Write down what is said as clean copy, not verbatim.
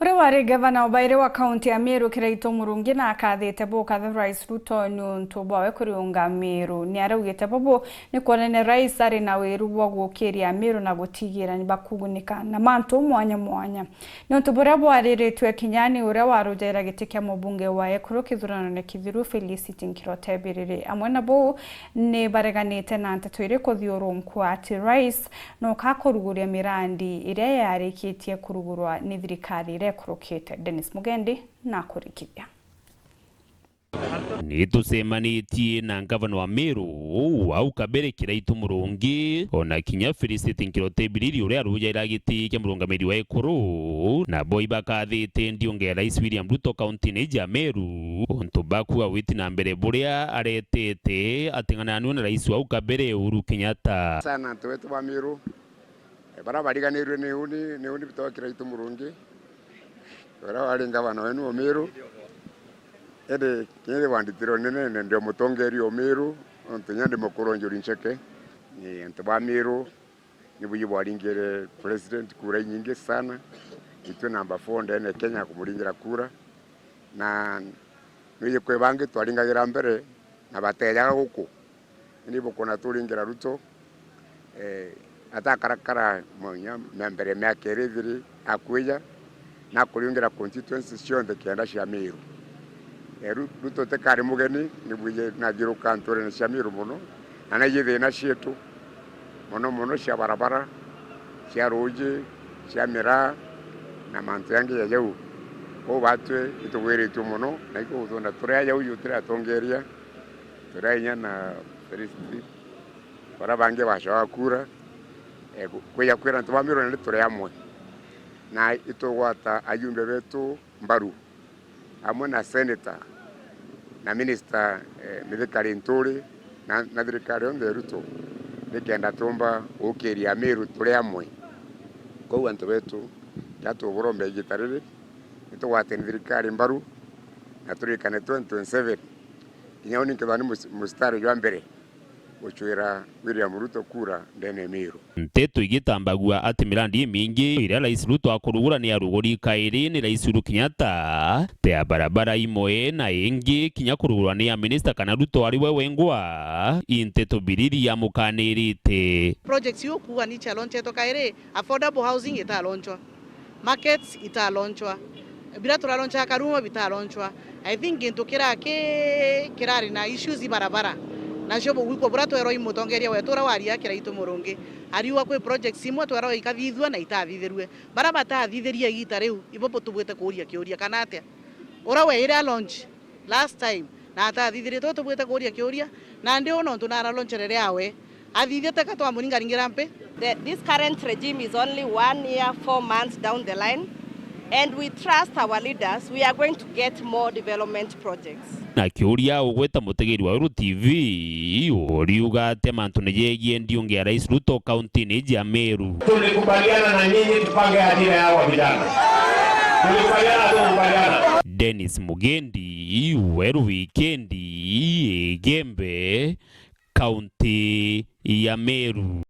Uri gavana ubaire wa kaunti ya MERU KIRAITU MURUNGI na akathite bukatha Rais Ruto niuntu bwawe KULIUNGA MERU ni araugite bobo ni kuonene Rais ari na wiru wa gukiria MERU na gutigira ni bakugunika na mantu mwanya mwanya niuntu buria bwariritwe kinyani uria warujera giti kia mubunge wa ekuru kithurano ne kithiru FELICITY BIRIRI amwe na bo ni bareganite na nteto iri kuthiurunku ati Rais no kakuruguria mirandi iria yarikitie kurugurwa ni thirikari kurukite Dennis Mugendi na Kwarîria. Nitusemanitie na gavana wa MERU au kabere KIRAITU MURUNGI ona kinya FELICITY BIRIRI uria arujaira giti kia murungamiri wa ekuru na boi bakathite Ndiûnga Rais William Ruto kaunti ya MERU onto baku awiti na mbere buria aretete ating'ananu na Rais wa kabere Uhuru Kenyatta sana twetu wa MERU bara bariganirwe ni uni bitawa KIRAITU MURUNGI ora wali gavana wenu wa MERU ede kile wanditiro nene ndio mutongeri wa MERU ontunyande mukoronjori ncheke ni antaba MERU ni buyi bwalingere president kura nyingi sana itu namba 4 ndene Kenya kumulingira kura na niye kwebange twalingagira mbere na bateja huko nibo kona tulingira Ruto atakarakara monya mbere mekereviri akuya na kuliungira constituency cionde kienda cia MERU Ruto tekari mugeni nibuye na giruka ntore cia MERU muno na yithe na cietu muno cia barabara cia roje cia mira na mantu yangi ya jau o batwe itugwiritu muno na iko thona turia jau yutra tongeria turia na FELICITY bara bange bashawa kura kuya kwira ntwa MERU ni turia amwe na itogwata ayumbe betu MBARU amwe na senator na minister mithikari nturi na thirikari onde Ruto nikenda tumba ukiria MERU turi amwe kou antu betu yatuburombe gitariri itogwate thirikari MBARU na turikane 2027 inyaoni nkithani mustari jwa mbere uchwira William Ruto kura ndene MERU nteto igitambagua ati mirandi mingi iria Rais Ruto akurugura ni aruguri kairi ni Rais Uhuru Kenyatta te barabara imwe na ingi kinya kurugura ni ya minister kana Ruto ari we wengwa inteto BIRIRI ya mukanirite projects yo kuwa ni challenge to kairi affordable housing ita launchwa markets ita launchwa bila tura launcha karuma bita launchwa I think into kirari na issues barabara na shobo wiko burato ero imutongeria wetura waria KIRAITU MURUNGI ariwa kwe projects imwe twaro ikathithwa na itathitherwe bara batathithiria gita riu ibopo tubwete kuria kiuria kana atia ora we ira launch last time na atathithirie to tubwete kuria kiuria na ndio no tunara launch rere awe athithite katwa muningaringira mpe. This current regime is only 1 year 4 months down the line, and we trust our leaders. We are going to get more development projects. Na kiuria ugweta mutegeri wa RU TV uriuga ate mantu nejegie Ndiûnga Rais Ruto kaunti ya MERU. Tulikubaliana na nyinyi tupange ajira yao vijana. Tulikubaliana. Dennis Mugendi weru wikendi Gembe kaunti ya MERU.